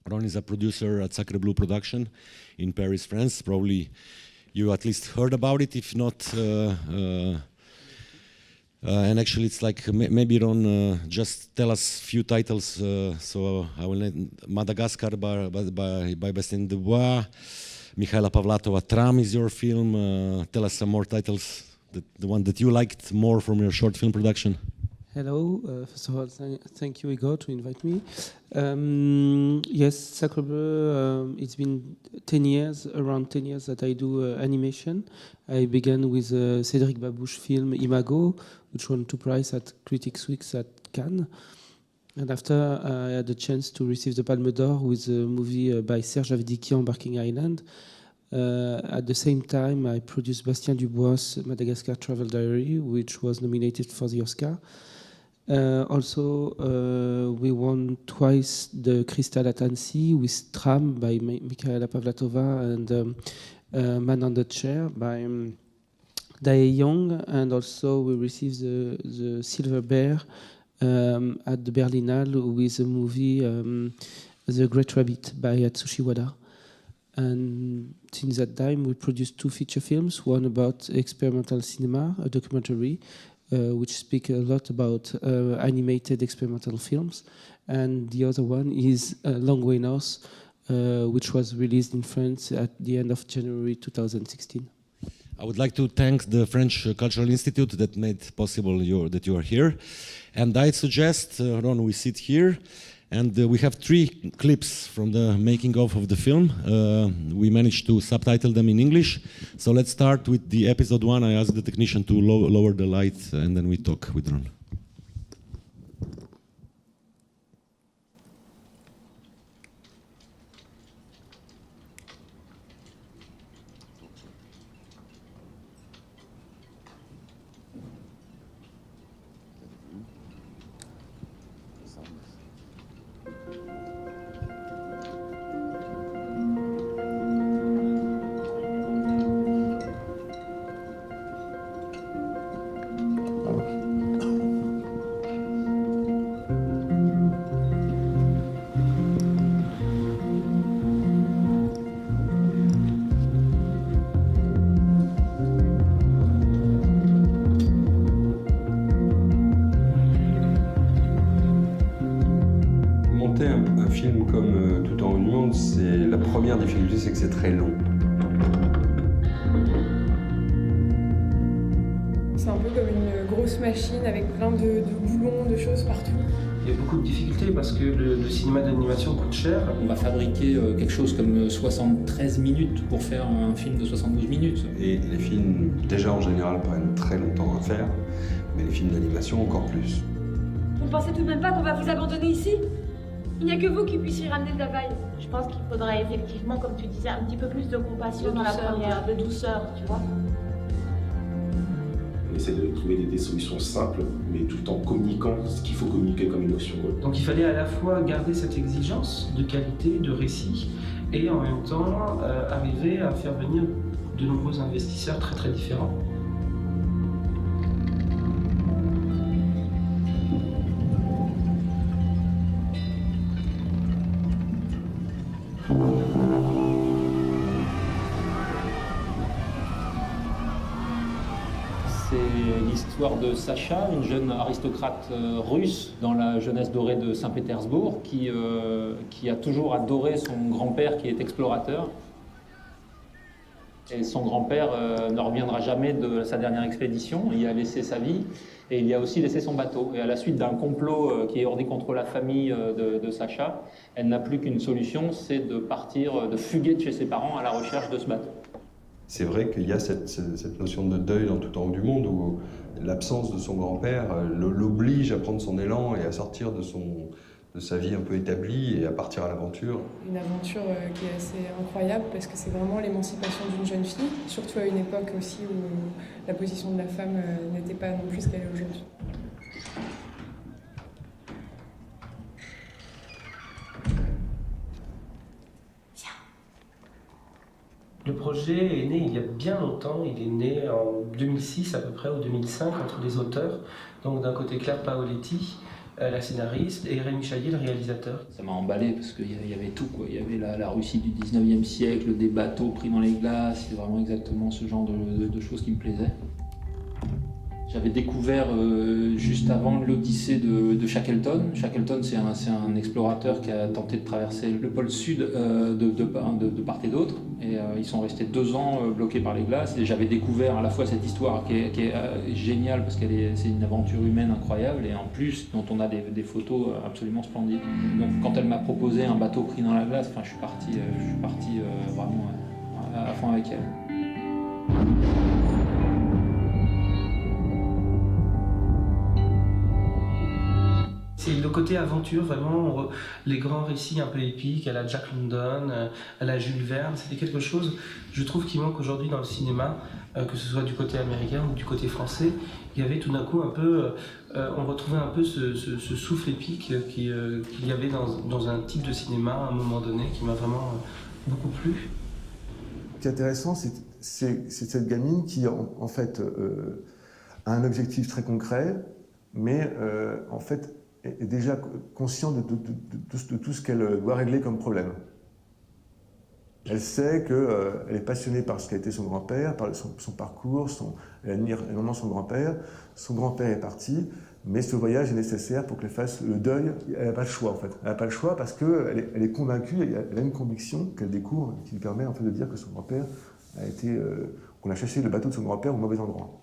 Ron is a producer at Sacre Bleu Production in Paris, France. Probably you at least heard about it, if not. And actually, it's like maybe Ron, just tell us a few titles. So I will name Madagascar by Bastien Dubois. Mikhaila Pavlatova, Tram is your film. Tell us some more titles, the one that you liked more from your short film production. Hello, first of all, thank you, Igor, to invite me. Yes, Sacre Bleu, it's been 10 years, around 10 years that I do animation. I began with Cédric Babouche film Imago, which won 2 prizes at Critics Week at Cannes. And after I had the chance to receive the Palme d'Or with a movie by Serge Avdiki on Barking Island. At the same time, I produced Bastien Dubois' Madagascar Travel Diary, which was nominated for the Oscar. Also, we won twice the Crystal at Annecy with Tram by Mikhaila Pavlatova and Man on the Chair by Dae Young, and also we received the Silver Bear at the Berlinale with the movie The Great Rabbit by Atsushi Wada. And since that time, we produced 2 feature films, one about experimental cinema, a documentary, which speak a lot about animated experimental films. And the other one is Long Way North, which was released in France at the end of January 2016. I would like to thank the French Cultural Institute that made possible that you are here. And I suggest, Ron, we sit here. And we have 3 clips from the making of the film. We managed to subtitle them in English. So let's start with the episode 1. I asked the technician to lower the light, and then we talk with Ron. Un film comme Tout en haut du monde, c'est la première difficulté, c'est que c'est très long. C'est un peu comme une grosse machine avec plein de boulons, de choses partout. Il y a beaucoup de difficultés parce que le cinéma d'animation coûte cher. On va fabriquer quelque chose comme 73 minutes pour faire un film de 72 minutes. Et les films, déjà en général, prennent très longtemps à faire, mais les films d'animation encore plus. Vous ne pensez tout de même pas qu'on va vous abandonner ici? Il n'y a que vous qui puissiez ramener de la paille. Je pense qu'il faudrait effectivement, comme tu disais, un petit peu plus de compassion dans la première, de douceur, tu vois. On essaie de trouver des solutions simples, mais tout en communiquant ce qu'il faut communiquer comme émotion. Donc il fallait à la fois garder cette exigence de qualité, de récit, et en même temps arriver à faire venir de nombreux investisseurs très très différents. C'est l'histoire de Sacha, une jeune aristocrate russe dans la jeunesse dorée de Saint-Pétersbourg, qui a toujours adoré son grand-père qui est explorateur. Et son grand-père ne reviendra jamais de sa dernière expédition, il y a laissé sa vie et il y a aussi laissé son bateau. Et à la suite d'un complot qui est orné contre la famille de Sacha, elle n'a plus qu'une solution, c'est de partir, de fuguer de chez ses parents à la recherche de ce bateau. C'est vrai qu'il y a cette notion de deuil dans Tout en haut du monde où l'absence de son grand-père l'oblige à prendre son élan et à sortir de sa vie un peu établie et à partir à l'aventure. Une aventure qui est assez incroyable parce que c'est vraiment l'émancipation d'une jeune fille, surtout à une époque aussi où la position de la femme n'était pas non plus ce qu'elle est aujourd'hui. Le projet est né il y a bien longtemps, il est né en 2006 à peu près, ou 2005, entre des auteurs. Donc d'un côté Claire Paoletti, la scénariste, et Rémi Chaillet, le réalisateur. Ça m'a emballé parce qu'il y avait tout, quoi. Il y avait la Russie du 19e siècle, des bateaux pris dans les glaces, c'est vraiment exactement ce genre de choses qui me plaisaient. J'avais découvert juste avant l'Odyssée de Shackleton. Shackleton, c'est un explorateur qui a tenté de traverser le pôle sud de part et d'autre. Et ils sont restés 2 ans bloqués par les glaces. Et j'avais découvert à la fois cette histoire qui est géniale parce c'est une aventure humaine incroyable et en plus dont on a des photos absolument splendides. Donc quand elle m'a proposé un bateau pris dans la glace, je suis parti vraiment à fond avec elle. C'est le côté aventure, vraiment, les grands récits un peu épiques, à la Jack London, à la Jules Verne, c'était quelque chose, je trouve, qui manque aujourd'hui dans le cinéma, que ce soit du côté américain ou du côté français. Il y avait tout d'un coup un peu, on retrouvait un peu ce souffle épique qu'il y avait dans un type de cinéma à un moment donné qui m'a vraiment beaucoup plu. Ce qui est intéressant, c'est cette gamine qui, en fait, a un objectif très concret, mais en fait, est déjà consciente de tout ce qu'elle doit régler comme problème. Elle sait qu'elle est passionnée par ce qu'a été son grand-père, par son parcours, elle admire énormément son grand-père. Son grand-père est parti, mais ce voyage est nécessaire pour qu'elle fasse le deuil. Elle n'a pas le choix, en fait. Elle n'a pas le choix parce qu'elle est convaincue, elle a une conviction qu'elle découvre qui lui permet en fait, de dire que son grand-père a été... qu'on a cherché le bateau de son grand-père au mauvais endroit.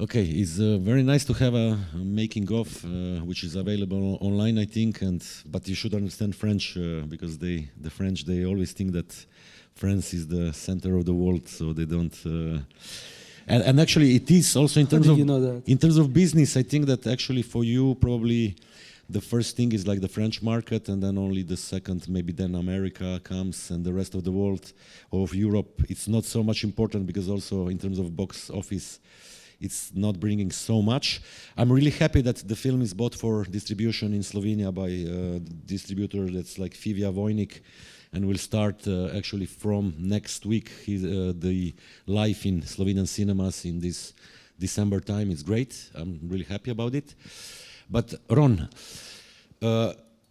Okay, it's very nice to have a making of, which is available online, I think. But you should understand French because the French they always think that France is the center of the world, so they don't. And actually, it is also in terms of in terms of business. I think that actually for you probably the first thing is like the French market, and then only the second, maybe then America comes, and the rest of the world of Europe. It's not so much important because also in terms of box office. It's not bringing so much. I'm really happy that the film is bought for distribution in Slovenia by a distributor that's like Fivia Vojnik, and will start actually from next week. The live in Slovenian cinemas in this December time. It's great. I'm really happy about it. But Ron,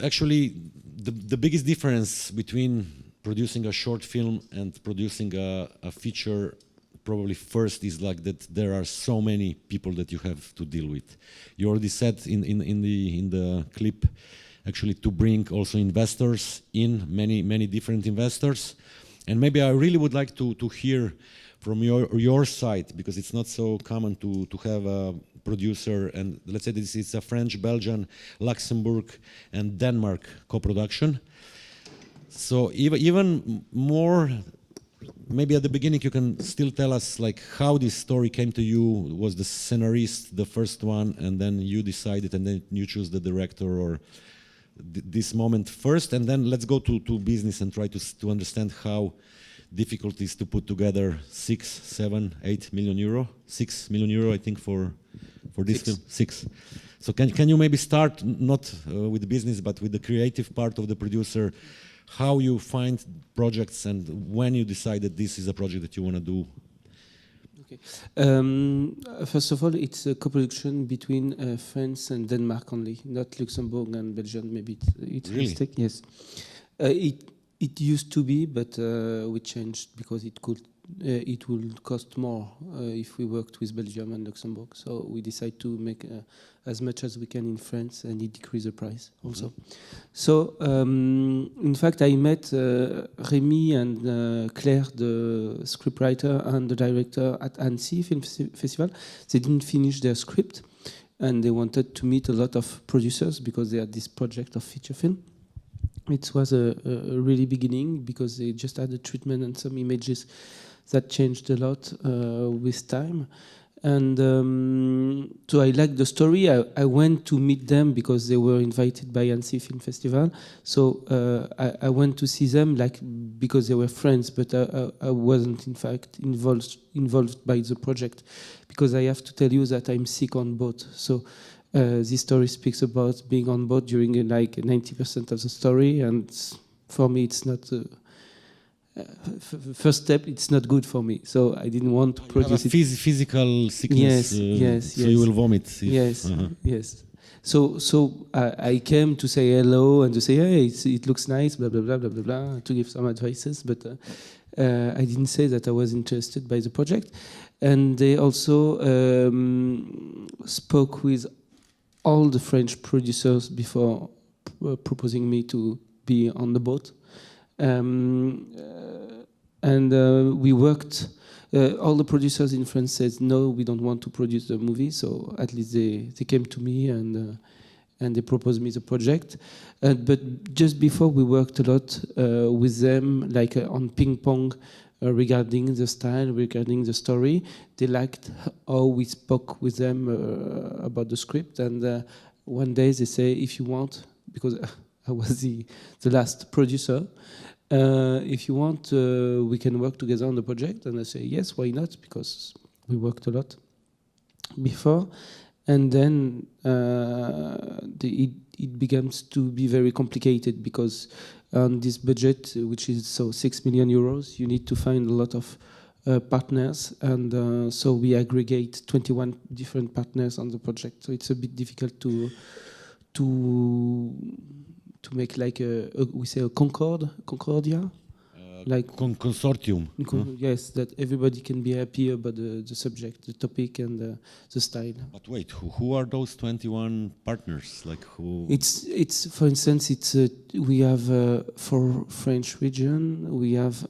actually, the biggest difference between producing a short film and producing a feature probably first is like that there are so many people that you have to deal with. You already said in the clip actually to bring also investors in, many different investors. And maybe I really would like to hear from your side, because it's not so common to have a producer, and let's say this is a French, Belgian, Luxembourg and Denmark co-production. So even more, maybe at the beginning you can still tell us like how this story came to you. Was the scenarist the first one, and then you decided, and then you choose the director, or this moment first, and then let's go to business and try to understand how difficult it is to put together 6, 7, 8 million euro. 6 million euro, I think, for this film. 6. So can you maybe start not with business but with the creative part of the producer? How you find projects and when you decide that this is a project that you want to do? Okay. First of all, it's a co-production between France and Denmark only, not Luxembourg and Belgium. Maybe it's really? a mistake. Yes, it used to be, but we changed because it would cost more if we worked with Belgium and Luxembourg. So we decided to make as much as we can in France, and it decreased the price also. Mm-hmm. So in fact, I met Rémi and Claire, the scriptwriter and the director at Annecy Film Festival. They didn't finish their script, and they wanted to meet a lot of producers because they had this project of feature film. It was a really beginning because they just had a treatment and some images that changed a lot with time. And so I liked the story. I went to meet them because they were invited by Annecy Film Festival. So I went to see them like because they were friends, but I wasn't in fact involved by the project, because I have to tell you that I'm sick on boat. So this story speaks about being on boat during like 90% of the story, and for me it's not. First step, it's not good for me, so I didn't want to produce it. Physical sickness. Yes, so you will vomit. Yes. So I came to say hello and to say, hey, it looks nice, blah blah blah blah blah blah, to give some advices, but I didn't say that I was interested by the project. And they also spoke with all the French producers before proposing me to be on the boat. We worked. All the producers in France said no, we don't want to produce the movie. So at least they came to me and they proposed me the project. But just before, we worked a lot with them, like on ping pong, regarding the style, regarding the story. They liked how we spoke with them about the script. And one day they say, if you want, because I was the last producer. If you want, we can work together on the project. And I say, yes, why not? Because we worked a lot before. And then it begins to be very complicated, because on this budget, which is 6 million euros, you need to find a lot of partners. And so we aggregate 21 different partners on the project. So it's a bit difficult to make like we say a concordia, like consortium. Yes, that everybody can be happy about the subject, the topic, and the style. But wait, who are those 21 partners? Like who? It's for instance, we have for French region, we have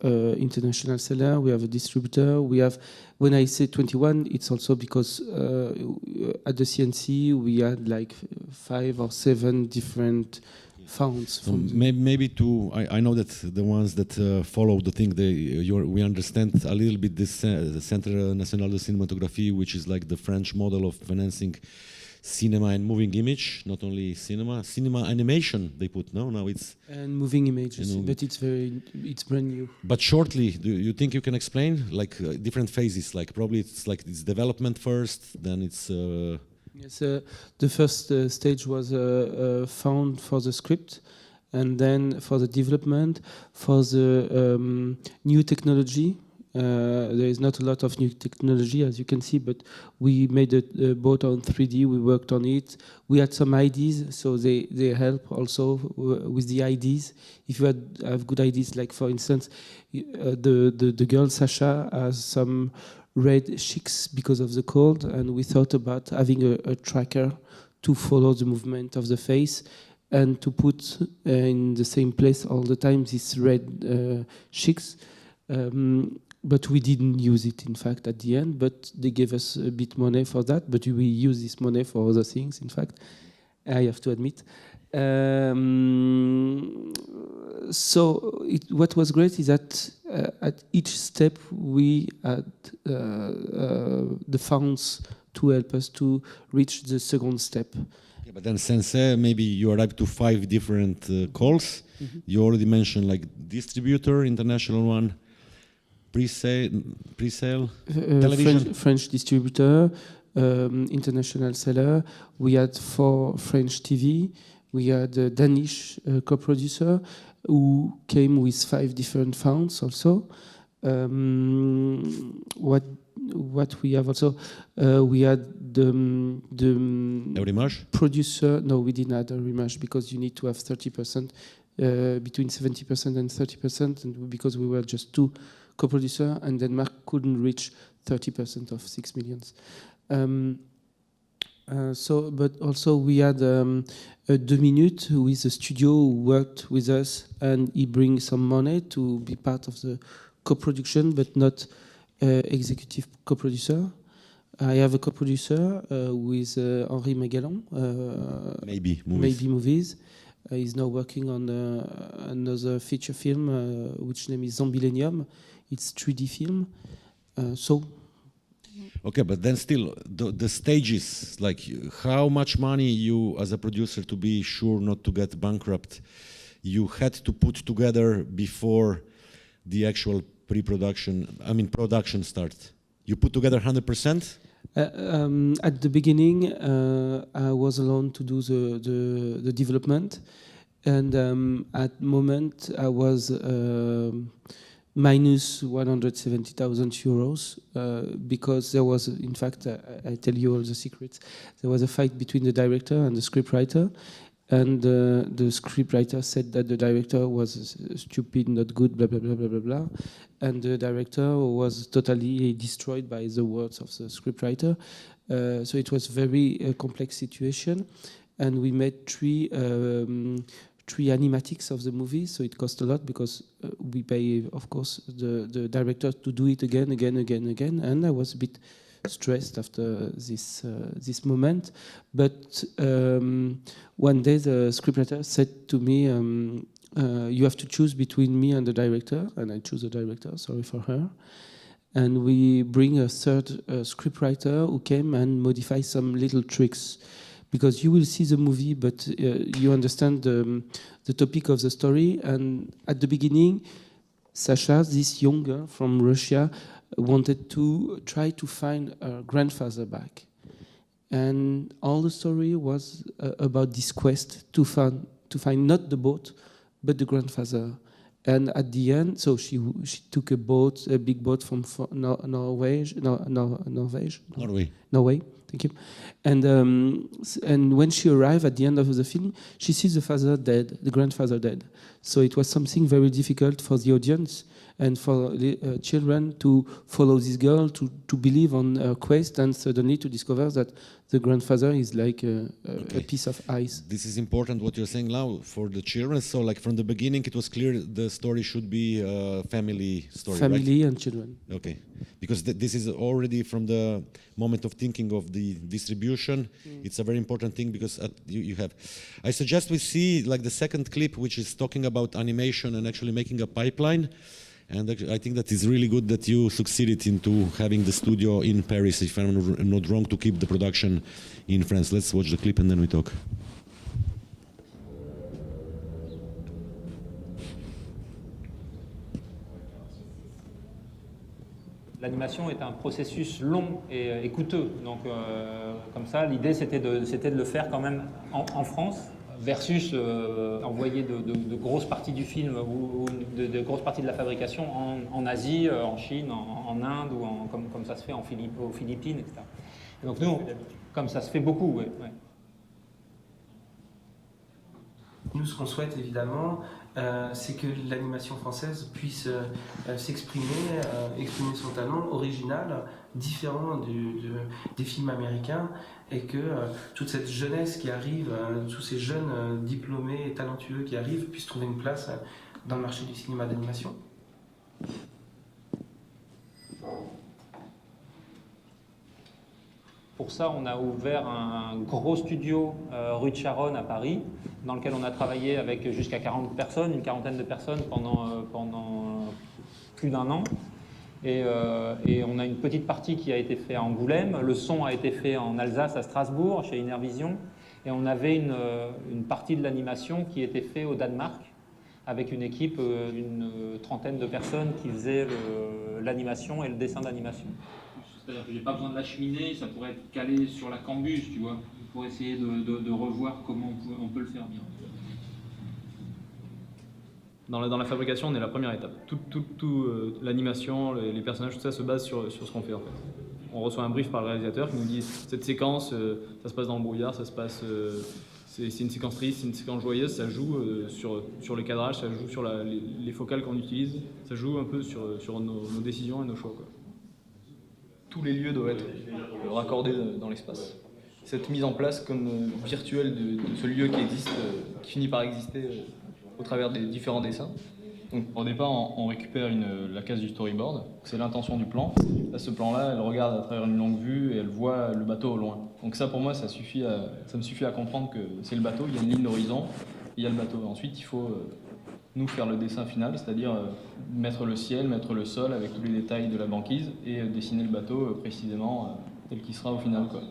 international seller, we have a distributor, we have. When I say 21, it's also because at the CNC we had like 5 or 7 different founds. So maybe I know that the ones that follow the thing, we understand a little bit this the Centre National de Cinématographie, which is like the French model of financing cinema and moving image, not only cinema animation they put. Now it's and moving images, but it's brand new. But shortly, do you think you can explain like different phases? Like probably it's development first, then it's. Yes, the first stage was found for the script, and then for the development, for the new technology. There is not a lot of new technology, as you can see, but we made a boat on 3D. We worked on it. We had some ideas, so they help also with the ideas. If you have good ideas, like for instance, the girl Sasha has some red cheeks because of the cold, and we thought about having a tracker to follow the movement of the face and to put in the same place all the time these red cheeks. But we didn't use it, in fact, at the end. But they gave us a bit money for that. But we use this money for other things, in fact, I have to admit. So what was great is that at each step we had the funds to help us to reach the second step. Yeah, but then Sensei, maybe you arrived to 5 different calls. Mm-hmm. You already mentioned like distributor, international one. Pre-sale, television? French distributor, international seller. We had 4 French TV. We had a Danish co-producer who came with 5 different funds also. What we have also, we had the Eurimage? Producer. No, we didn't have a Eurimage because you need to have 30%, between 70% and 30%, and because we were just 2 co-producer, and Denmark couldn't reach 30% of 6 million. But also we had a 2 Minutes who is a studio who worked with us, and he brings some money to be part of the co-production, but not executive co-producer. I have a co-producer with Henri Magallan. Maybe Movies. He's now working on another feature film, which name is Zombilenium. It's 3D film. Okay, but then still, the stages, like how much money you as a producer to be sure not to get bankrupt you had to put together before the actual production started? You put together 100%? At the beginning, I was alone to do the development, and at the moment I was minus 170,000 euros because there was, in fact, I tell you all the secrets. There was a fight between the director and the scriptwriter, and the scriptwriter said that the director was stupid, not good, blah blah blah blah blah blah, and the director was totally destroyed by the words of the scriptwriter. So it was very complex situation, and we made three animatics of the movie, so it cost a lot because we pay, of course, the director to do it again, and I was a bit stressed after this moment. But one day the scriptwriter said to me, you have to choose between me and the director, and I choose the director, sorry for her. And we bring a third scriptwriter who came and modify some little tricks. Because you will see the movie, but you understand the topic of the story. And at the beginning, Sasha, this young girl from Russia, wanted to try to find her grandfather back. And all the story was about this quest to find not the boat, but the grandfather. And at the end, so she took a big boat from Norway. Thank you. And when she arrived at the end of the film, she sees the grandfather dead. So it was something very difficult for the audience and for the children to follow this girl, to believe on her quest, and suddenly to discover that the grandfather is like a piece of ice. This is important what you're saying now for the children. So like from the beginning it was clear the story should be a family story, Family right? and children. Okay, because this is already from the moment of thinking of the distribution. It's a very important thing because you have. I suggest we see like the second clip, which is talking about animation and actually making a pipeline. And I think that is really good that you succeeded into having the studio in Paris, if I'm not wrong, to keep the production in France. Let's watch the clip and then we talk. L'animation est un processus long et coûteux. Donc, comme ça, l'idée, c'était de le faire quand même en France, versus envoyer de grosses parties du film ou de grosses parties de la fabrication en Asie, en Chine, en Inde, ou comme ça se fait aux Philippines, etc. Et donc nous, comme ça se fait beaucoup, ouais. Nous, ce qu'on souhaite évidemment, c'est que l'animation française puisse s'exprimer, exprimer son talent original, différent des films américains, et que toute cette jeunesse qui arrive, tous ces jeunes diplômés et talentueux qui arrivent, puissent trouver une place dans le marché du cinéma d'animation. Pour ça, on a ouvert un gros studio rue de Charonne à Paris, dans lequel on a travaillé avec jusqu'à 40 personnes, une quarantaine de personnes pendant plus d'un an. Et on a une petite partie qui a été faite à Angoulême, le son a été fait en Alsace, à Strasbourg, chez Innervision, et on avait une partie de l'animation qui était faite au Danemark, avec une équipe d'une trentaine de personnes qui faisaient l'animation et le dessin d'animation. C'est-à-dire que j'ai pas besoin de la cheminée, ça pourrait être calé sur la cambuse, tu vois, pour essayer de revoir comment on peut le faire bien. Dans la fabrication, on est la première étape. L'animation, les personnages, tout ça se base sur ce qu'on fait en fait. On reçoit un brief par le réalisateur qui nous dit cette séquence, ça se passe dans le brouillard, ça se passe, c'est une séquence triste, c'est une séquence joyeuse, ça joue sur le cadrage, ça joue sur les focales qu'on utilise, ça joue un peu sur nos décisions et nos choix, quoi. Tous les lieux doivent être raccordés dans l'espace. Cette mise en place comme virtuelle de ce lieu qui existe, qui finit par exister au travers des différents dessins. Donc, au départ, on récupère la case du storyboard, c'est l'intention du plan. Là, ce plan-là, elle regarde à travers une longue vue et elle voit le bateau au loin. Donc ça, pour moi, ça me suffit à comprendre que c'est le bateau, il y a une ligne d'horizon, il y a le bateau. Ensuite, il faut nous faire le dessin final, c'est-à-dire mettre le ciel, mettre le sol avec tous les détails de la banquise et dessiner le bateau précisément tel qu'il sera au final, quoi.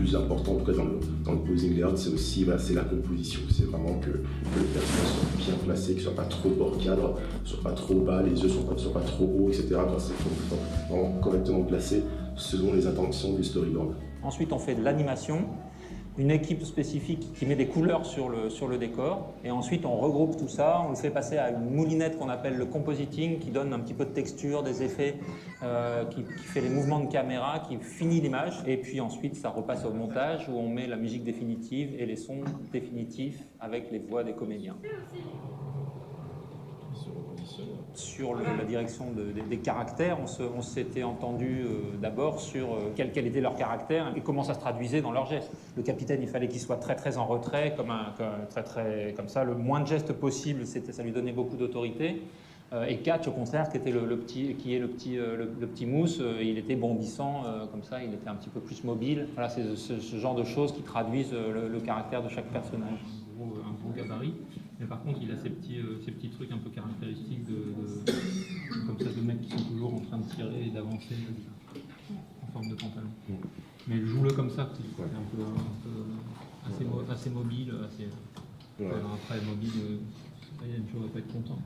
plus important, en tout cas dans le posing layout, c'est aussi c'est la composition. C'est vraiment que le personnage soit bien placé, qu'il ne soit pas trop hors cadre, qu'il ne soit pas trop bas, les yeux ne soient pas trop hauts, etc. C'est vraiment correctement placé selon les intentions du storyboard. Ensuite, on fait de l'animation, une équipe spécifique qui met des couleurs sur le décor, et ensuite on regroupe tout ça, on le fait passer à une moulinette qu'on appelle le compositing, qui donne un petit peu de texture, des effets, qui fait les mouvements de caméra, qui finit l'image, et puis ensuite ça repasse au montage où on met la musique définitive et les sons définitifs avec les voix des comédiens. Sur la direction des caractères, on s'était entendu d'abord sur quel était leur caractère et comment ça se traduisait dans leurs gestes. Le capitaine, il fallait qu'il soit très en retrait, comme ça, le moins de gestes possible, ça lui donnait beaucoup d'autorité. Et Catch, au contraire, qui était le petit mousse, il était bondissant, comme ça, il était un petit peu plus mobile. Voilà, c'est ce genre de choses qui traduisent le caractère de chaque personnage. Un gros gabarit, mais par contre il a ces petits trucs un peu caractéristiques comme ça, de mecs qui sont toujours en train de tirer et d'avancer en forme de pantalon. Mais joue-le comme ça, c'est un peu assez mobile, après mobile, tu vas pas être content.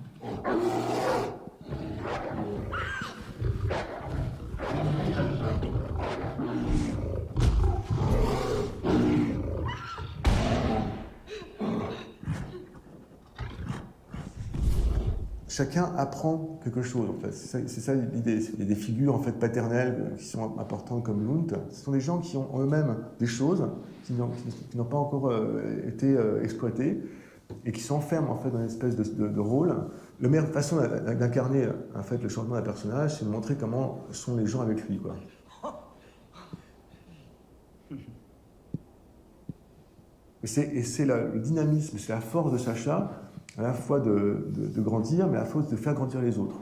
Chacun apprend quelque chose, en fait. C'est ça l'idée. Il y a des figures en fait paternelles qui sont importantes comme Lunt. Ce sont des gens qui ont eux-mêmes des choses qui n'ont pas encore été exploitées et qui s'enferment en fait dans une espèce de rôle. La meilleure façon d'incarner en fait le changement d'un personnage, c'est de montrer comment sont les gens avec lui, quoi. Et c'est le dynamisme, c'est la force de Sacha, à la fois de grandir, mais à la fois de faire grandir les autres.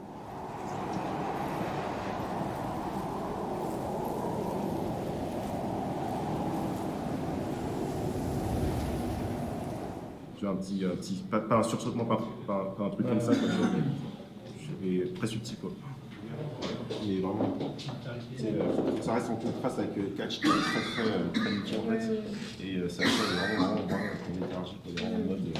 Tu vois, un petit pas un sursaut, pas un truc comme ça, quoi, mais très subtil, quoi. Mais vraiment, ça reste en contraste avec Catch qui est très niqué en fait. Et ça fait vraiment une énergie, vraiment en mode.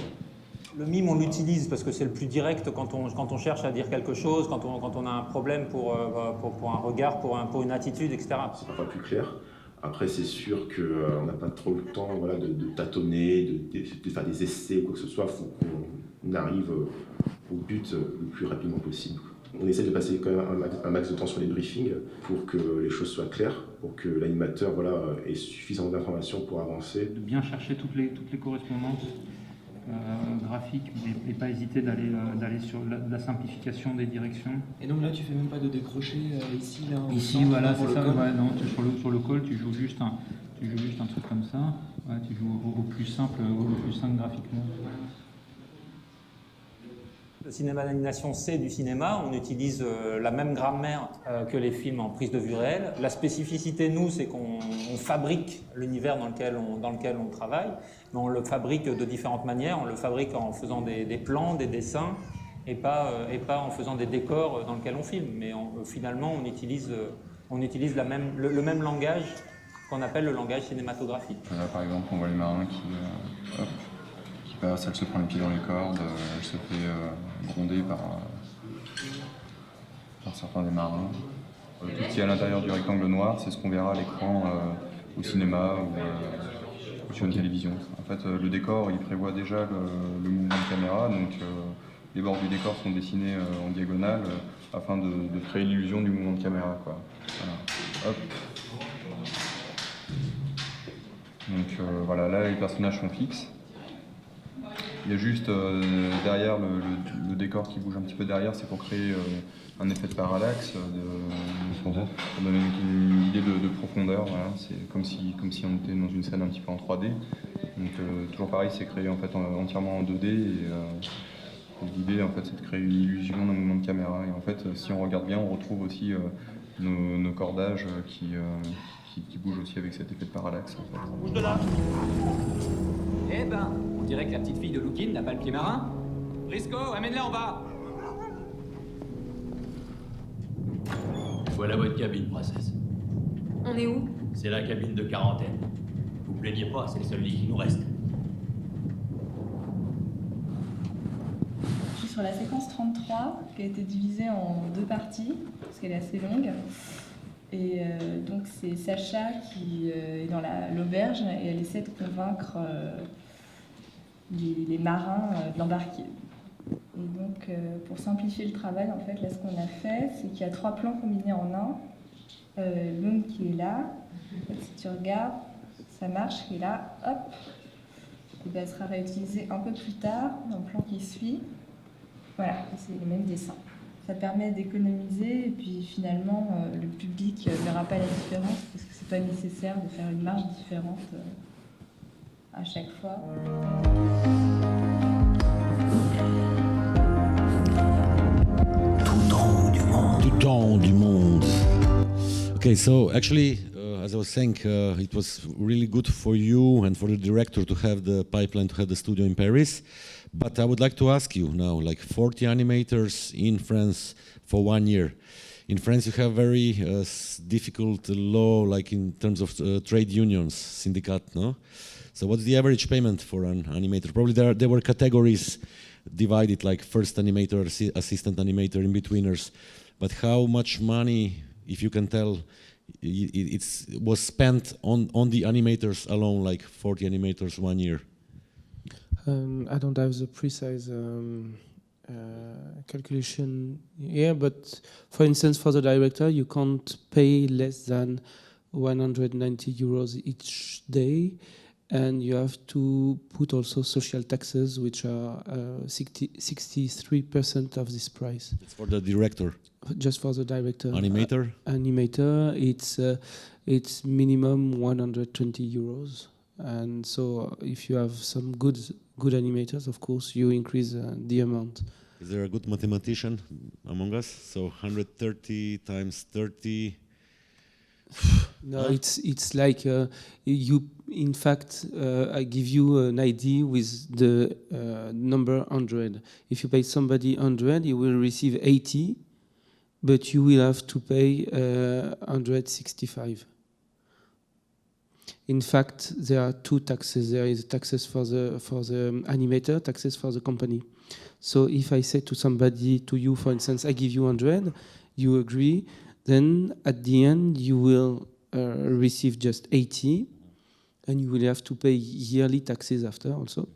Le mime, on l'utilise parce que c'est le plus direct quand on cherche à dire quelque chose, quand on a un problème pour un regard, pour une attitude, etc. C'est pas plus clair. Après, c'est sûr qu'on n'a pas trop le temps de tâtonner, de faire des essais ou quoi que ce soit. Il faut qu'on arrive au but le plus rapidement possible. On essaie de passer quand même un max de temps sur les briefings pour que les choses soient claires, pour que l'animateur ait suffisamment d'informations pour avancer. De bien chercher toutes les correspondances graphiques et pas hésiter d'aller sur la simplification des directions. Et donc là, tu fais même pas de décrocher ici, là. Ici, voilà, c'est ça. Ouais, non, sur le call, tu joues juste un truc comme ça. Ouais, tu joues au plus simple graphiquement. Le cinéma d'animation, c'est du cinéma. On utilise la même grammaire que les films en prise de vue réelle. La spécificité, nous, c'est qu'on fabrique l'univers dans lequel on travaille. Mais on le fabrique de différentes manières. On le fabrique en faisant des plans, des dessins, et pas en faisant des décors dans lesquels on filme. Mais finalement, on utilise le même langage qu'on appelle le langage cinématographique. Là, par exemple, on voit les marins qui passe, elle se prend les pieds dans les cordes, elle se fait gronder par certains des marins. Tout ce qui est à l'intérieur du rectangle noir, c'est ce qu'on verra à l'écran au cinéma ou sur une télévision. En fait, le décor, il prévoit déjà le mouvement de caméra, donc les bords du décor sont dessinés en diagonale afin de créer l'illusion du mouvement de caméra, quoi. Voilà. Hop. Donc voilà, là les personnages sont fixes. Il y a juste derrière le décor qui bouge un petit peu derrière, c'est pour créer un effet de parallaxe, pour donner une idée de profondeur. Voilà. C'est comme si on était dans une scène un petit peu en 3D. Donc toujours pareil, c'est créé en fait entièrement en 2D. Et l'idée en fait, c'est de créer une illusion d'un mouvement de caméra. Et en fait, si on regarde bien, on retrouve aussi nos cordages qui bougent aussi avec cet effet de parallaxe. En fait. Bouge de là. Eh ben, on dirait que la petite fille de Lukin n'a pas le pied marin. Briscoe, amène-la en bas. Voilà votre cabine, princesse. On est où? C'est la cabine de quarantaine. Vous plaignez pas, c'est le seul lit qui nous reste. Je suis sur la séquence 33, qui a été divisée en 2 parties, parce qu'elle est assez longue. Et donc c'est Sacha qui est dans l'auberge et elle essaie de convaincre les marins de l'embarquer. Et donc pour simplifier le travail, en fait, là ce qu'on a fait, c'est qu'il y a 3 plans combinés en un. L'homme qui est là, en fait, si tu regardes, ça marche, qui est là, hop, et ben, elle sera réutilisée un peu plus tard dans le plan qui suit. Voilà, c'est le même dessin. Ça permet d'économiser et puis finalement le public ne verra pas la différence parce que c'est pas nécessaire de faire une marge différente à chaque fois. Tout en du monde. Okay, so actually, as I was saying, it was really good for you and for the director to have the pipeline, to have the studio in Paris. But I would like to ask you now, like 40 animators in France for 1 year. In France, you have very difficult law, like in terms of trade unions, syndicat, no? So what's the average payment for an animator? Probably there were categories divided, like first animator, assistant animator, in-betweeners. But how much money, if you can tell, it was spent on the animators alone, like 40 animators 1 year? I don't have the precise calculation here, but for instance, for the director, you can't pay less than 190 euros each day, and you have to put also social taxes, which are 63% of this price. It's for the director. Just for the director. Animator? Animator, it's minimum 120 euros. And so if you have some good animators, of course, you increase the amount. Is there a good mathematician among us? So 130 times 30. No, it's like you. In fact, I give you an idea with the number 100. If you pay somebody 100, you will receive 80, but you will have to pay 165. In fact, there are 2 taxes. There is taxes for the animator, taxes for the company. So if I say to somebody, to you, for instance, I give you 100, you agree, then at the end you will receive just 80, and you will have to pay yearly taxes after also.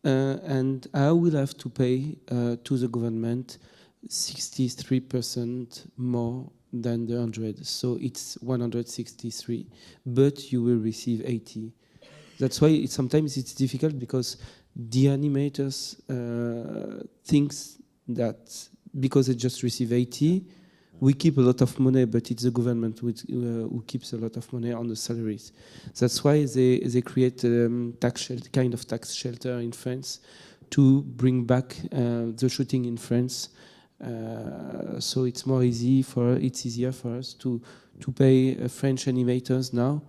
And I will have to pay to the government 63% more than the 100. So it's 163, but you will receive 80. That's why sometimes it's difficult, because the animators thinks that because they just receive 80, we keep a lot of money, but it's the government who keeps a lot of money on the salaries. That's why they create kind of tax shelter in France to bring back the shooting in France. So it's easier for us to pay French animators now,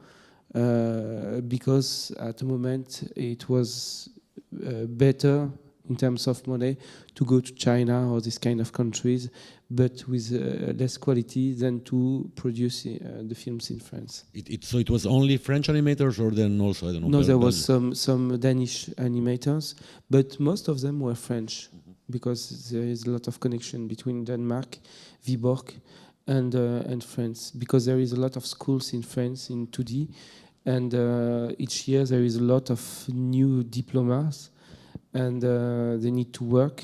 because at the moment it was better in terms of money to go to China or this kind of countries, but with less quality than to produce the films in France. So it was only French animators, or then also, I don't know? No, there was some Danish animators, but most of them were French, because there is a lot of connection between Denmark, Viborg, and France, because there is a lot of schools in France in 2D, and each year there is a lot of new diplomas, and they need to work,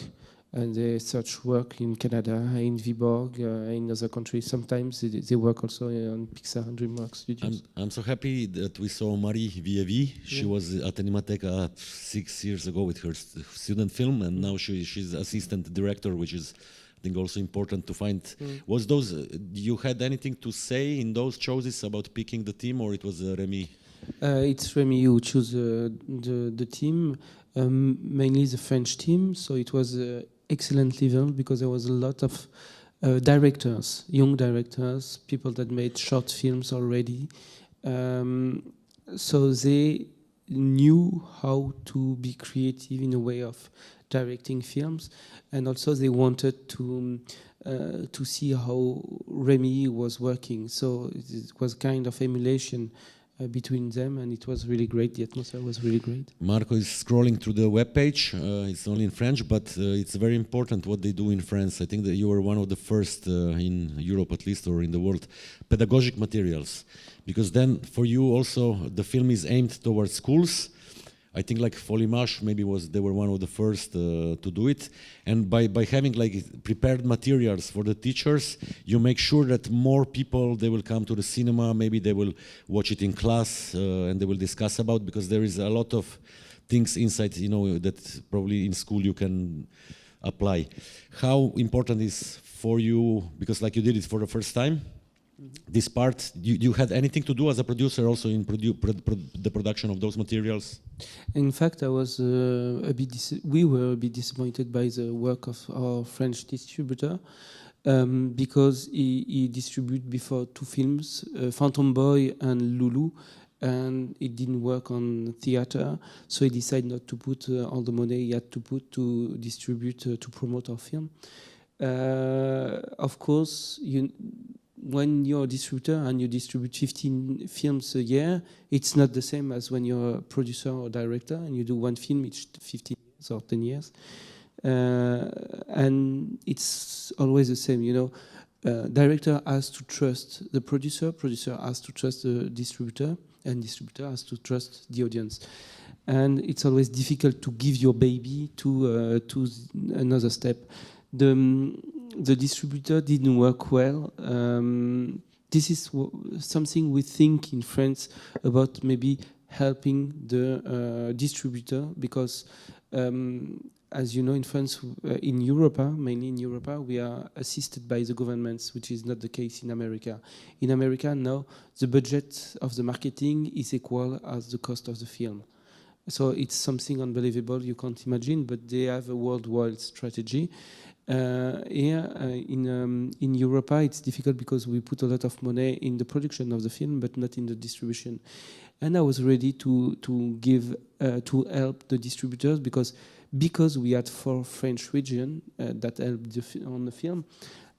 and they search work in Canada, in Viborg, in other countries. Sometimes they work also on Pixar and DreamWorks studios. I'm so happy that we saw Marie Villavi. She was at Animateca 6 years ago with her student film, and now she's assistant director, which is, I think, also important to find. Was those? You had anything to say in those choices about picking the team, or it was Remy? It's Remy who chose the team, mainly the French team. So it was excellent level, because there was a lot of directors, young directors, people that made short films already. So they knew how to be creative in a way of directing films, and also they wanted to see how Remy was working. So it was kind of emulation between them, and it was really great. The atmosphere was really great. Marco is scrolling through the webpage. It's only in French, but it's very important what they do in France. I think that you are one of the first in Europe, at least, or in the world, pedagogic materials. Because then, for you also, the film is aimed towards schools. I think like Folimash maybe they were one of the first to do it, and by having like prepared materials for the teachers, you make sure that more people they will come to the cinema. Maybe they will watch it in class and they will discuss about, because there is a lot of things inside, you know, that probably in school you can apply. How important is for you, because like you did it for the first time? This part, you had anything to do as a producer also in the production of those materials? In fact, I was we were a bit disappointed by the work of our French distributor because he distributed before 2 films, Phantom Boy and Lulu, and it didn't work on theater, so he decided not to put all the money he had to put to distribute, to promote our film. Of course, when you're a distributor and you distribute 15 films a year, it's not the same as when you're a producer or director and you do 1 film each 15 years or 10 years. And it's always the same, you know. Director has to trust the producer has to trust the distributor, and distributor has to trust the audience. And it's always difficult to give your baby to another step. The distributor didn't work well. This is something we think in France about, maybe helping the distributor, because as you know, in France, in Europe, mainly in Europe, we are assisted by the governments, which is not the case in America. In America now, the budget of the marketing is equal as the cost of the film. So it's something unbelievable, you can't imagine, but they have a worldwide strategy. Here in Europe, it's difficult because we put a lot of money in the production of the film, but not in the distribution. And I was ready to help the distributors because we had 4 French regions that helped on the film.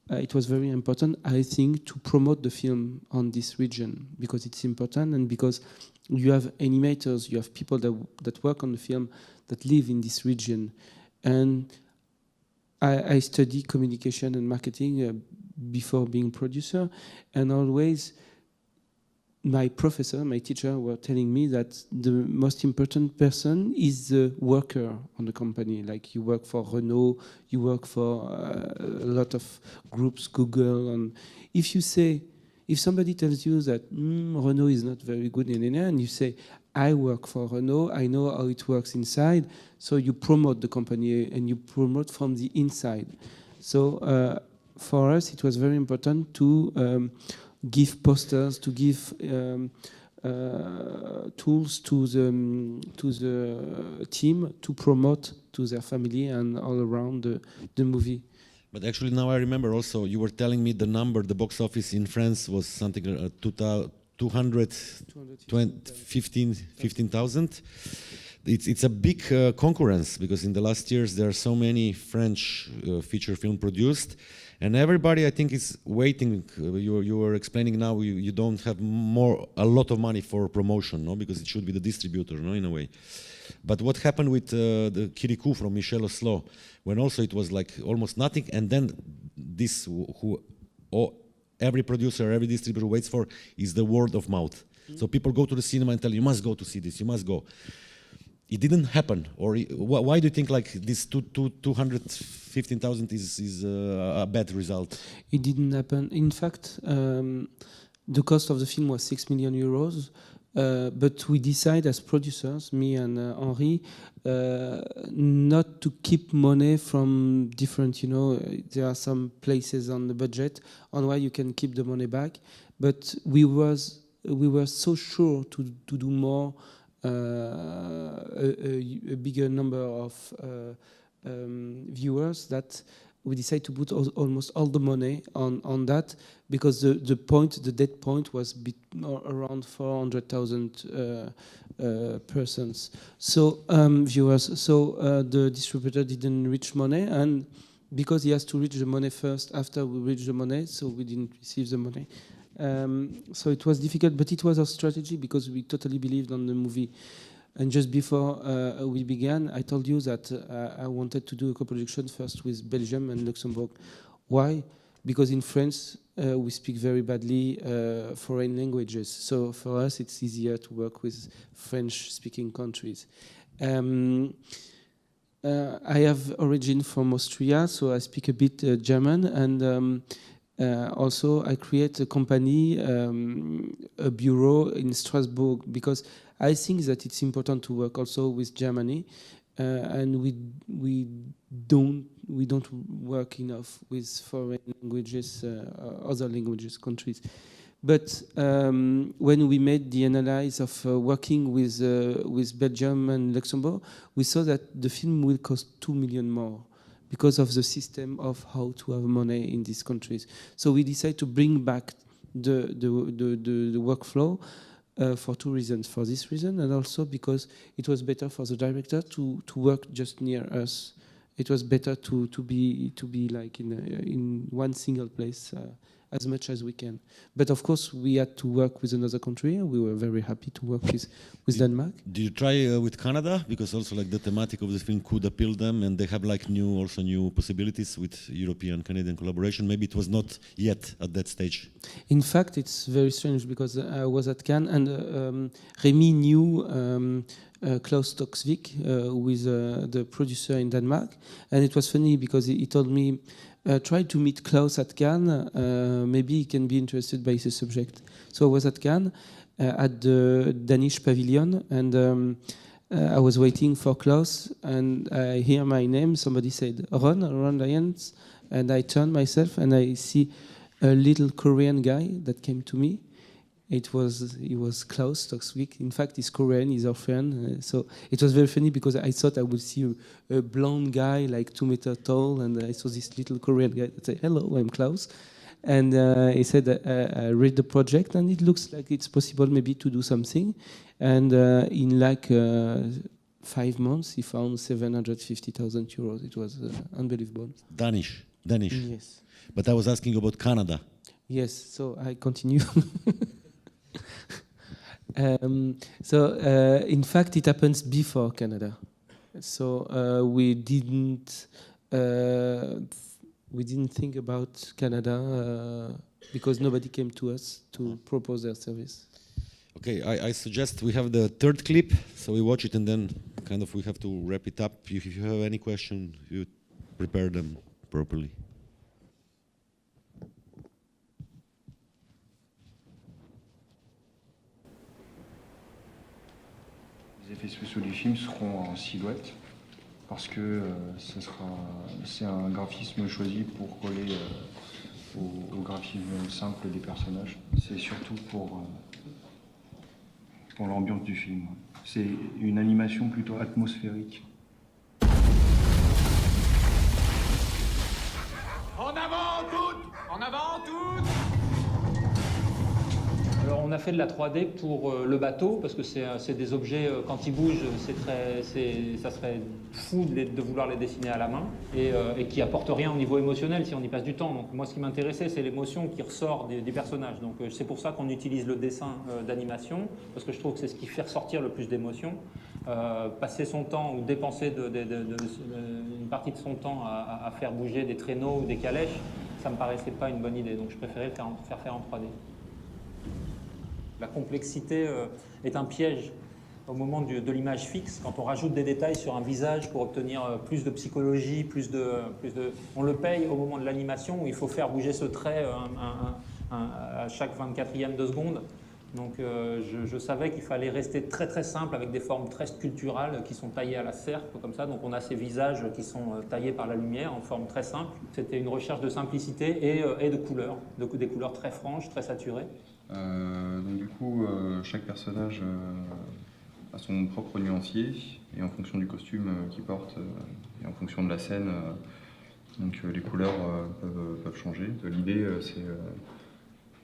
It was very important, I think, to promote the film on this region, because it's important, and because you have animators, you have people that work on the film that live in this region. And I studied communication and marketing before being producer, and always my professor, my teacher were telling me that the most important person is the worker on the company. Like, you work for Renault, you work for a lot of groups, Google, and if somebody tells you that Renault is not very good and you say, I work for Renault, I know how it works inside, so you promote the company and you promote from the inside. So for us, it was very important to give posters, to give tools to the team to promote to their family and all around the movie. But actually now I remember also, you were telling me the number, the box office in France was something 15,000. It's a big concurrence, because in the last years there are so many French feature film produced, and everybody I think is waiting. You were explaining now you don't have a lot of money for promotion, no, because it should be the distributor, no, in a way. But what happened with the Kirikou from Michel Oslo, when also it was like almost nothing, and then this every producer, every distributor waits for is the word of mouth. Mm-hmm. So people go to the cinema and tell you must go to see this, you must go. It didn't happen, or why do you think like this 215,000 is a bad result? It didn't happen. In fact, the cost of the film was 6 million euros. But we decide as producers, me and Henri, not to keep money from different, there are some places on the budget on why you can keep the money back. But we were so sure to do more, a bigger number of viewers, that we decided to put almost all the money on that, because the dead point was around 400,000 persons. So viewers. So the distributor didn't reach money, and because he has to reach the money first after we reach the money, so we didn't receive the money. So it was difficult, but it was our strategy because we totally believed on the movie. And just before we began, I told you that I wanted to do a co-production first with Belgium and Luxembourg. Why? Because in France, we speak very badly foreign languages. So for us, it's easier to work with French-speaking countries. I have origin from Austria, so I speak a bit German, and also I create a company, a bureau in Strasbourg, because I think that it's important to work also with Germany, and we don't work enough with foreign languages, other languages countries. But when we made the analysis of working with Belgium and Luxembourg, we saw that the film will cost 2 million more because of the system of how to have money in these countries. So we decided to bring back the workflow for two reasons. For this reason, and also because it was better for the director to work just near us. It was better to be like in one single place as much as we can. But of course, we had to work with another country, and we were very happy to work with Denmark. Did you try with Canada? Because also like the thematic of the film could appeal them, and they have like new possibilities with European-Canadian collaboration. Maybe it was not yet at that stage. In fact, it's very strange because I was at Cannes, and Remy knew Klaus Toksvig, who is the producer in Denmark. And it was funny because he told me, try to meet Klaus at Cannes, maybe he can be interested by the subject. So I was at Cannes, at the Danish pavilion, and I was waiting for Klaus, and I hear my name, somebody said, Ron Lyons, and I turn myself, and I see a little Korean guy that came to me. He was Klaus Toksvig. In fact, he's Korean, he's our friend. So it was very funny because I thought I would see a blonde guy, like 2 meters tall, and I saw this little Korean guy that said, hello, I'm Klaus. And he said, I read the project, and it looks like it's possible maybe to do something. And in like 5 months, he found 750,000 euros. It was unbelievable. Danish. Yes. But I was asking about Canada. Yes, so I continue. In fact, it happens before Canada. So we didn't think about Canada because nobody came to us to propose their service. Okay, I suggest we have the third clip, so we watch it and then kind of we have to wrap it up. If you have any question, you prepare them properly. Les effets spéciaux du film seront en silhouette parce que c'est un graphisme choisi pour coller au graphisme simple des personnages. C'est surtout pour l'ambiance du film. C'est une animation plutôt atmosphérique. En avant toutes! En avant toutes! Alors on a fait de la 3D pour le bateau, parce que c'est des objets, quand ils bougent, ça serait fou de vouloir les dessiner à la main, et qui apportent rien au niveau émotionnel si on y passe du temps. Donc moi ce qui m'intéressait, c'est l'émotion qui ressort des personnages. Donc c'est pour ça qu'on utilise le dessin d'animation, parce que je trouve que c'est ce qui fait ressortir le plus d'émotion. Passer son temps ou dépenser une partie de son temps à faire bouger des traîneaux ou des calèches, ça me paraissait pas une bonne idée, donc je préférais le faire en 3D. La complexité est un piège au moment de l'image fixe, quand on rajoute des détails sur un visage pour obtenir plus de psychologie, on le paye au moment de l'animation où il faut faire bouger ce trait à chaque 24e de seconde. Donc je savais qu'il fallait rester très très simple avec des formes très sculpturales qui sont taillées à la serpe comme ça. Donc on a ces visages qui sont taillés par la lumière en forme très simple. C'était une recherche de simplicité et de couleurs, des couleurs très franches, très saturées. Donc du coup, chaque personnage a son propre nuancier et en fonction du costume qu'il porte et en fonction de la scène, donc les couleurs peuvent changer. L'idée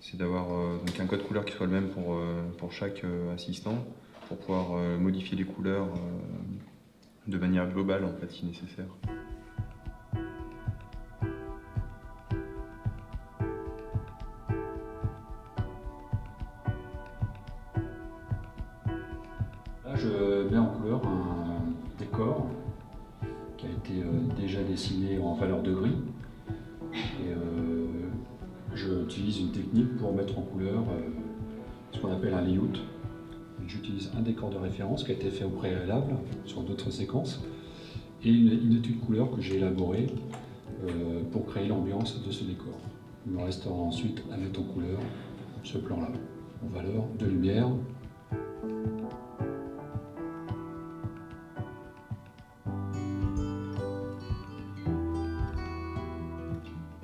c'est d'avoir donc un code couleur qui soit le même pour chaque assistant pour pouvoir modifier les couleurs de manière globale en fait si nécessaire. « je mets en couleur un décor qui a été déjà dessiné en valeur de gris. Et j'utilise une technique pour mettre en couleur ce qu'on appelle un layout. J'utilise un décor de référence qui a été fait au préalable sur d'autres séquences et une étude couleur que j'ai élaborée pour créer l'ambiance de ce décor. Il me reste ensuite à mettre en couleur ce plan-là, en valeur de lumière.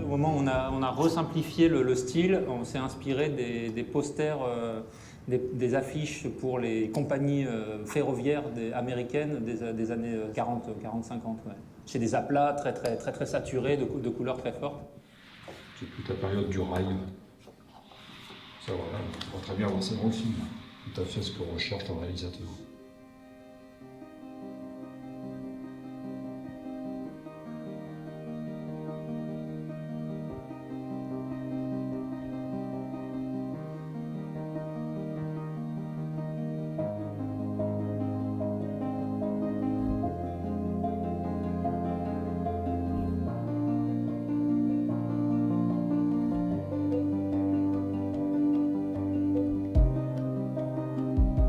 Au moment où on a resimplifié le style, on s'est inspiré des posters, des affiches pour les compagnies ferroviaires américaines des années 40, 40, 50. Ouais. C'est des aplats très saturés, de couleurs très fortes. C'est toute la période du rail. Ça, voilà, on peut très bien voir ça dans le film. Tout à fait ce que recherche le réalisateur.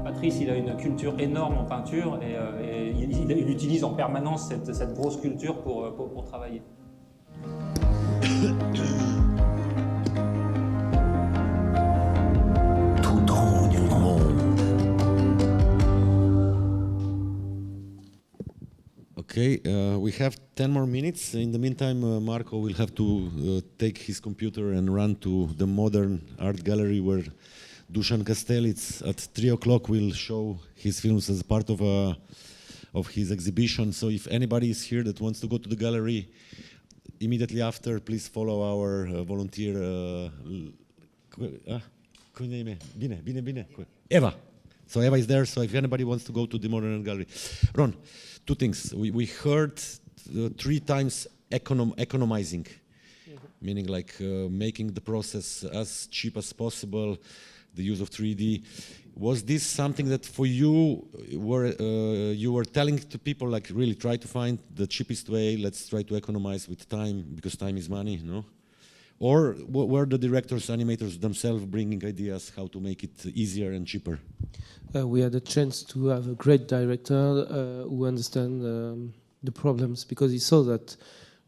Patrice, il a une culture énorme en peinture et il utilise en permanence cette grosse culture pour travailler. Tout dans du monde. Okay, we have 10 more minutes. In the meantime, Marco will have to take his computer and run to the Modern Art Gallery where Dusan Kastelits at 3 o'clock will show his films as part of his exhibition. So if anybody is here that wants to go to the gallery immediately after, please follow our volunteer. Bine. Eva. So Eva is there. So if anybody wants to go to the Modern Art Gallery, Ron, two things. We heard 3 times economizing, meaning like making the process as cheap as possible. The use of 3D. Was this something that for you were telling to people, like really try to find the cheapest way, let's try to economize with time because time is money, no? Or were the directors, animators themselves bringing ideas how to make it easier and cheaper? We had a chance to have a great director who understands the problems, because he saw that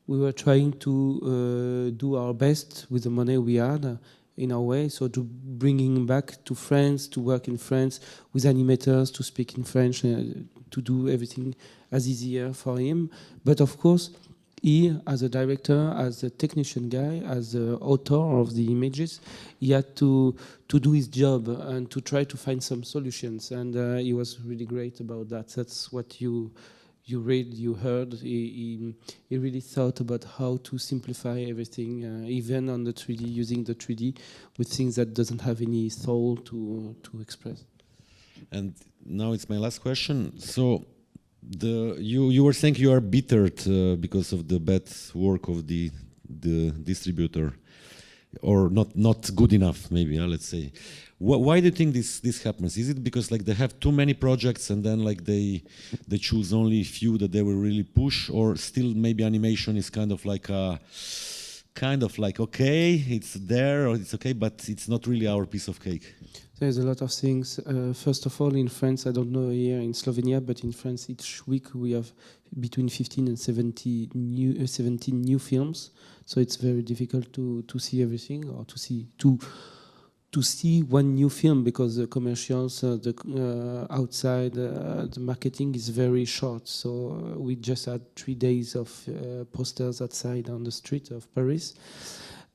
we were trying to do our best with the money we had in our way, so to bringing back to France, to work in France with animators, to speak in French, to do everything as easier for him. But of course, he, as a director, as a technician guy, as the author of the images, he had to do his job and to try to find some solutions. And he was really great about that. That's what you read, you heard. He really thought about how to simplify everything, even on the 3D, using the 3D with things that doesn't have any soul to express. And now it's my last question. So you were saying you are bittered because of the bad work of the distributor, or not good enough, maybe, let's say. Why do you think this happens? Is it because like they have too many projects and then like they choose only a few that they will really push, or still maybe animation is kind of like okay, it's there or it's okay, but it's not really our piece of cake? There's a lot of things. First of all, in France, I don't know here in Slovenia, but in France each week we have between 15 and 17 new films. So it's very difficult to see everything, or to see one new film, because the commercials, outside, the marketing is very short. So we just had 3 days of posters outside on the street of Paris.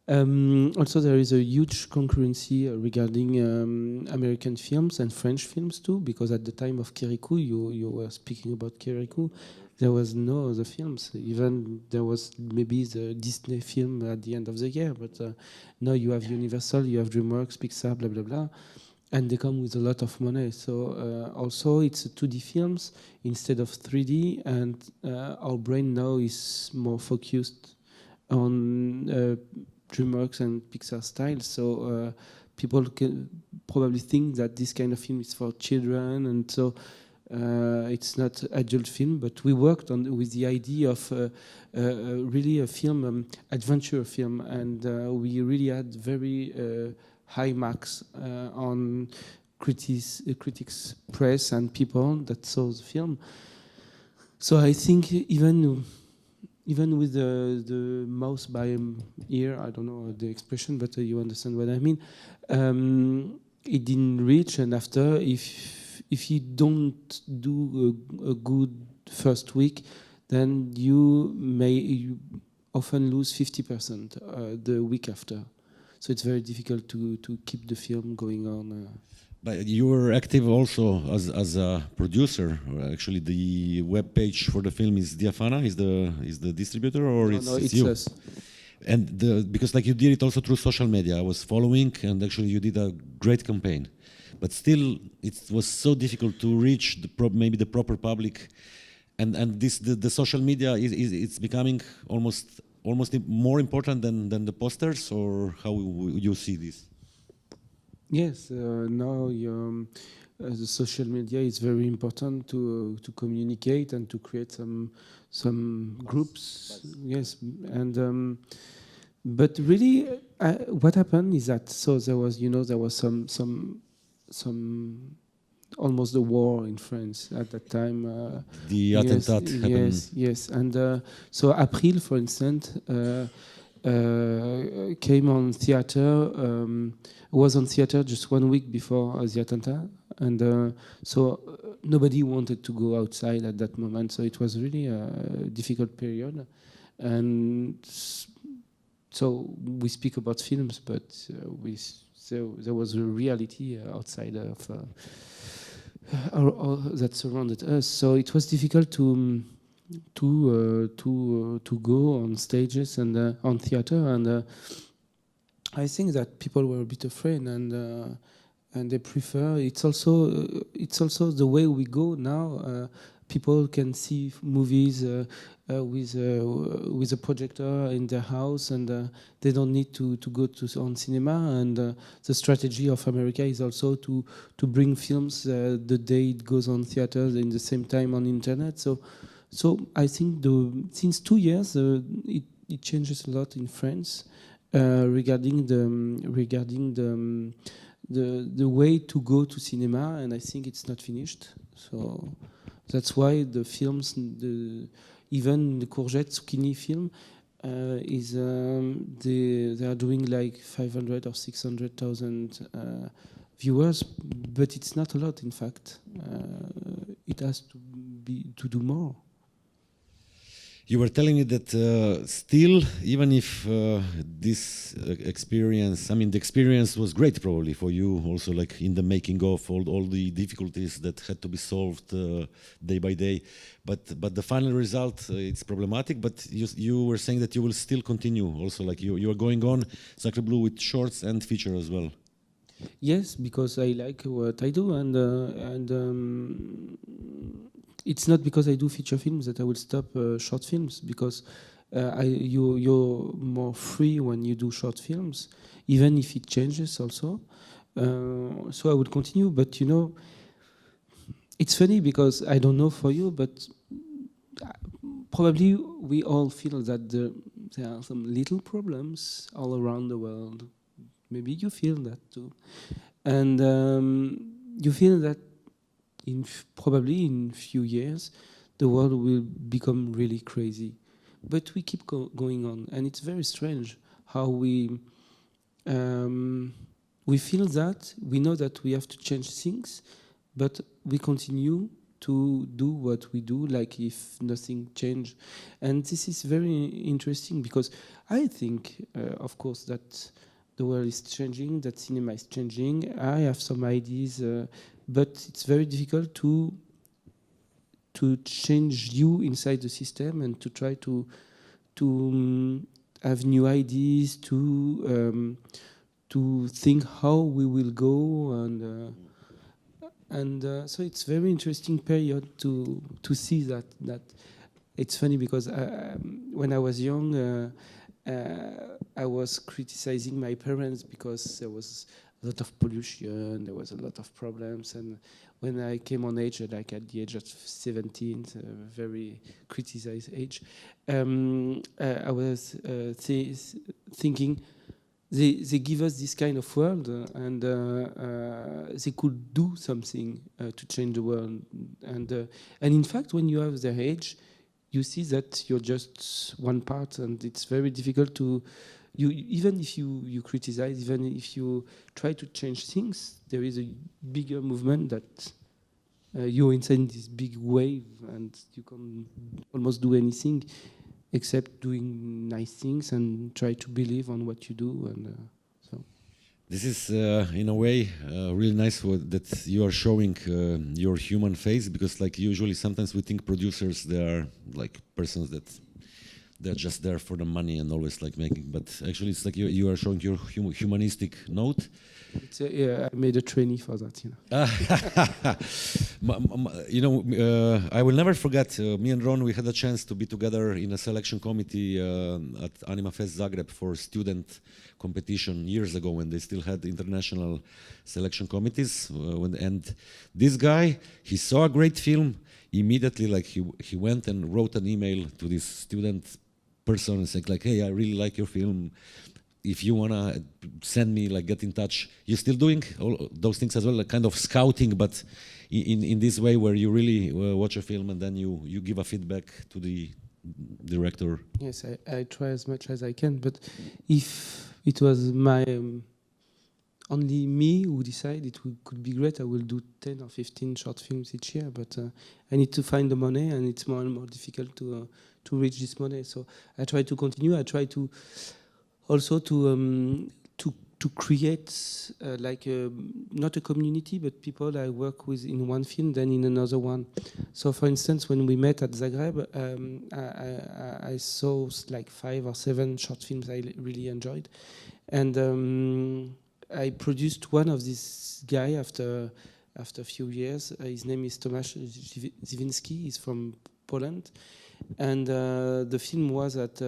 Also, there is a huge concurrency regarding American films and French films too, because at the time of Kirikou, you were speaking about Kirikou, there was no other films. Even there was maybe the Disney film at the end of the year, but now you have Universal, you have DreamWorks, Pixar, blah, blah, blah, and they come with a lot of money. So also it's 2D films instead of 3D, and our brain now is more focused on DreamWorks and Pixar style. So people can probably think that this kind of film is for children, and so It's not adult film, but we worked on with the idea of really a film, adventure film, and we really had very high marks on critics, press, and people that saw the film. So I think even with the mouse by ear, I don't know the expression, but you understand what I mean. It didn't reach, and after, if you don't do a good first week, then you often lose 50% the week after. So it's very difficult to keep the film going on. But you were active also as a producer. Actually, the web page for the film is Diafana, is the distributor, or it's you? Us. And because like you did it also through social media, I was following, and actually you did a great campaign. But still, it was so difficult to reach maybe the proper public, and the social media it's becoming almost more important than the posters, or how you see this? Yes, now the social media is very important to communicate and to create some groups. Yes, and but really, what happened is that there was some almost a war in France at that time. The attentat happened. Yes, and so April, for instance, came on theater. Was on theater just 1 week before the attentat, and so nobody wanted to go outside at that moment. So it was really a difficult period, and so we speak about films, but there was a reality outside of that surrounded us. So it was difficult to go on stages and on theater, and I think that people were a bit afraid, and they prefer. It's also the way we go now. People can see movies with a projector in their house, and they don't need to go on cinema. And the strategy of America is also to bring films the day it goes on theaters in the same time on internet. So I think since 2 years it changes a lot in France. Regarding the way to go to cinema, and I think it's not finished. So that's why the films, even the Courgette Zucchini film, they are doing like 500 or 600,000 viewers, but it's not a lot. In fact, it has to do more. You were telling me that still, even if this experience, I mean, the experience was great probably for you also, like in the making of all the difficulties that had to be solved day by day, but the final result, it's problematic, but you were saying that you will still continue also, like you are going on Sacre Bleu with shorts and feature as well. Yes, because I like what I do, and it's not because I do feature films that I will stop short films, because you're more free when you do short films, even if it changes also. So I would continue, but it's funny because I don't know for you, but probably we all feel that there are some little problems all around the world. Maybe you feel that too, and you feel that probably in a few years, the world will become really crazy. But we keep going on, and it's very strange how we feel that, we know that we have to change things, but we continue to do what we do, like if nothing changed. And this is very interesting, because I think, of course, that the world is changing, that cinema is changing. I have some ideas, but it's very difficult to change you inside the system and to try to have new ideas, to think how we will go, and so it's very interesting period to see that. It's funny because when I was young, I was criticizing my parents because there was lot of pollution. There was a lot of problems, and when I came on age, like at the age of 17, very criticized age, I was thinking they give us this kind of world, and they could do something to change the world. And in fact, when you have their age, you see that you're just one part, and it's very difficult to. Even if you criticize, even if you try to change things, there is a bigger movement that you're inside this big wave, and you can almost do anything except doing nice things and try to believe on what you do. And so this is, in a way, really nice that you are showing your human face, because, like, usually sometimes we think producers, they are like persons that they're just there for the money and always like making, but actually it's like you are showing your humanistic note. It's yeah, I made a trainee for that, I will never forget, me and Ron, we had a chance to be together in a selection committee at Anima Fest Zagreb for student competition years ago, when they still had international selection committees. And this guy, he saw a great film, immediately like he went and wrote an email to this student person and said like, hey, I really like your film. If you wanna send me, like, get in touch. You're still doing all those things as well, like kind of scouting, but in this way where you really watch a film and then you give a feedback to the director. Yes, I try as much as I can, but if it was my only me who decide it could be great, I will do 10 or 15 short films each year, but I need to find the money, and it's more and more difficult to reach this money. So I try to continue. I try to also to create like not a community, but people I work with in one film, then in another one. So for instance, when we met at Zagreb, I saw like 5 or 7 short films I really enjoyed, and I produced one of this guy after a few years. His name is Tomasz Ziwinski. He's from Poland. And the film was at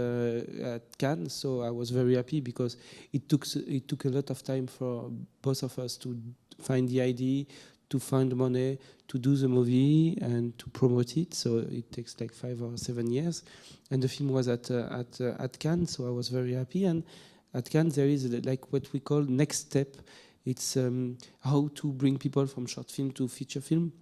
Cannes, so I was very happy because it took a lot of time for both of us to find the idea, to find money, to do the movie, and to promote it. So it takes like 5 or 7 years. And the film was at Cannes, so I was very happy. And at Cannes there is like what we call next step. It's how to bring people from short film to feature film.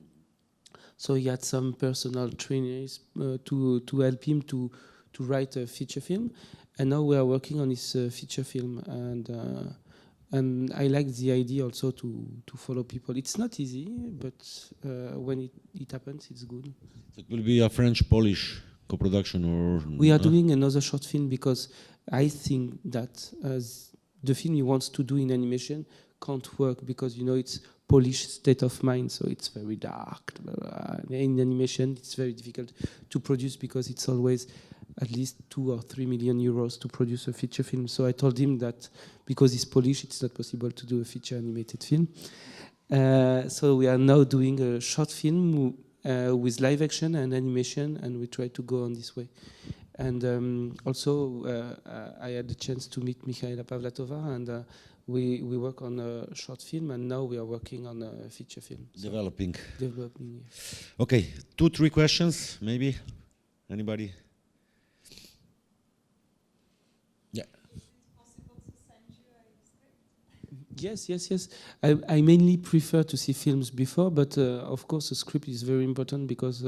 So he had some personal trainers to help him to write a feature film, and now we are working on his feature film. And I like the idea also to follow people. It's not easy, but when it happens, it's good. It will be a French-Polish co-production, or we are doing another short film because I think that the film he wants to do in animation can't work because it's Polish state of mind, so it's very dark. In animation, it's very difficult to produce because it's always at least 2 or 3 million euros to produce a feature film. So I told him that because he's Polish, it's not possible to do a feature animated film. So we are now doing a short film with live action and animation, and we try to go on this way. And also, I had the chance to meet Michaela Pavlatova, and we work on a short film, and now we are working on a feature film. Developing. Developing. Yeah. Okay, 2-3 questions, maybe. Anybody? Yeah. Yes. I mainly prefer to see films before, but of course the script is very important because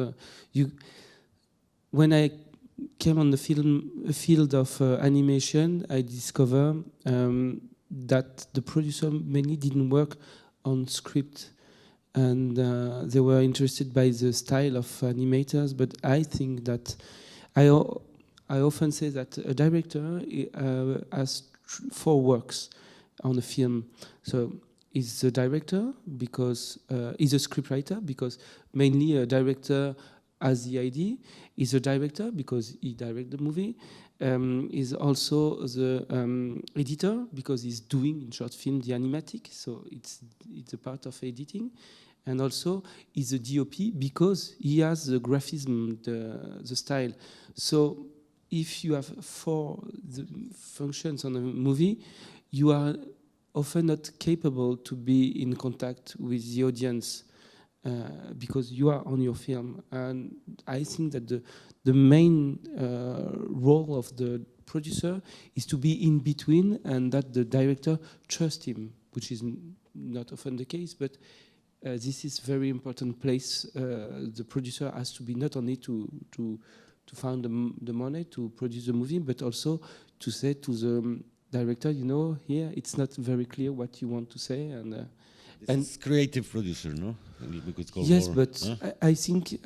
when I came on the field of animation, I discovered that the producer mainly didn't work on script, and they were interested by the style of animators. But I think that I often say that a director has 4 works on a film. So he's a director because he's a scriptwriter, because mainly a director has the idea. He's a director because he directs the movie. Is also the editor because he's doing in short film the animatic, so it's a part of editing, and also he's a DOP because he has the graphism, the style. So if you have 4 functions on a movie, you are often not capable to be in contact with the audience because you are on your film. And I think that the main role of the producer is to be in between, and that the director trusts him, which is not often the case, but this is very important place. The producer has to be not only to find the money to produce the movie, but also to say to the director, you know, here it's not very clear what you want to say, and it's creative producer, no? We could call yes, more, but huh? I think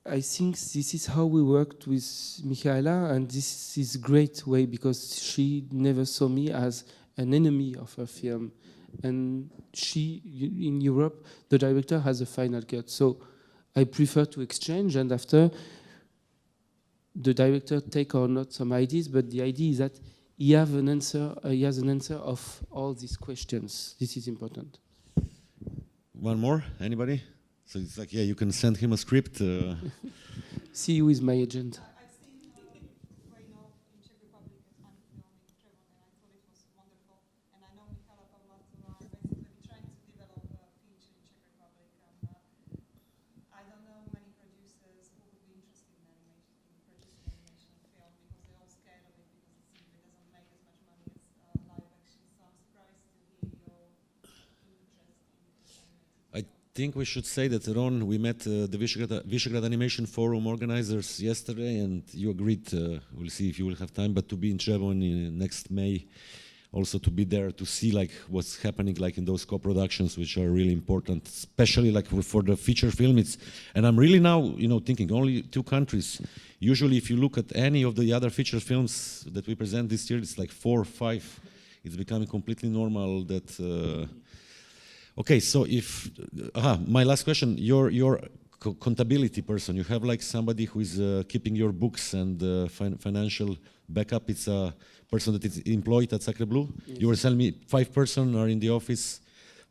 this is how we worked with Michaela, and this is great way because she never saw me as an enemy of her film, and in Europe the director has a final cut, so I prefer to exchange, and after the director take or not some ideas, but the idea is that he has an answer of all these questions. This is important. One more, anybody? So it's like, yeah, you can send him a script. See you with my agent. I think we should say that, Ron, we met the Visegrad Animation Forum organizers yesterday, and you agreed, we'll see if you will have time, but to be in Trevon next May, also to be there to see like what's happening like in those co-productions, which are really important, especially like for the feature film. And I'm really now, you know, thinking only 2 countries. Usually, if you look at any of the other feature films that we present this year, it's like 4 or 5. It's becoming completely normal that. Okay, so if my last question, your contability person, you have like somebody who is keeping your books and financial backup. It's a person that is employed at Sacre Bleu. Yes. You were telling me 5 persons are in the office,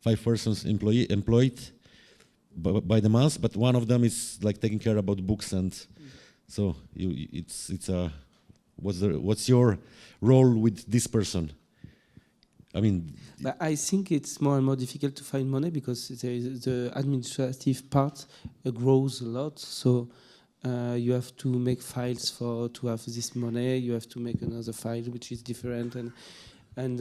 5 persons employed by the month, but one of them is like taking care about books, and so what's your role with this person? I mean, but I think it's more and more difficult to find money because the administrative part grows a lot. So you have to make files to have this money. You have to make another file which is different, and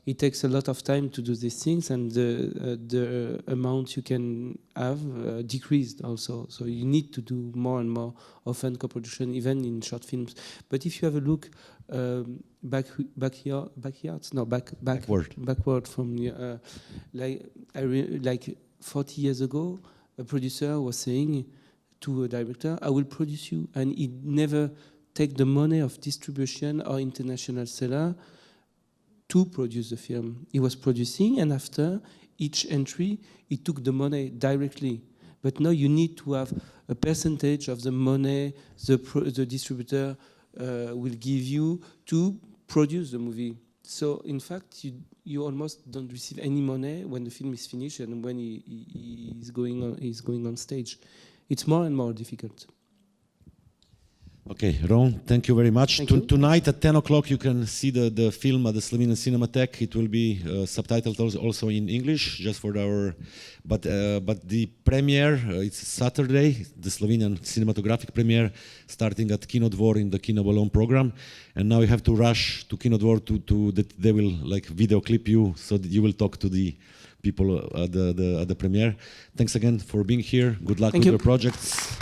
it takes a lot of time to do these things. And the amount you can have decreased also. So you need to do more and more often co-production, even in short films. But if you have a look. Backward from like 40 years ago, a producer was saying to a director, "I will produce you," and he never take the money of distribution or international seller to produce the film. He was producing, and after each entry, he took the money directly. But now you need to have a percentage of the money the distributor will give you to produce the movie. So in fact, you almost don't receive any money when the film is finished and when he's going on stage. It's more and more difficult. Okay, Ron, thank you very much. Tonight at 10 o'clock you can see the film at the Slovenian Cinematheque. It will be subtitled also in English, just for our. But the premiere it's Saturday, the Slovenian cinematographic premiere, starting at Kino Dvor in the Kino Balon program. And now you have to rush to Kino Dvor to that they will like video clip you, so that you will talk to the people at the premiere. Thanks again for being here. Good luck with your projects.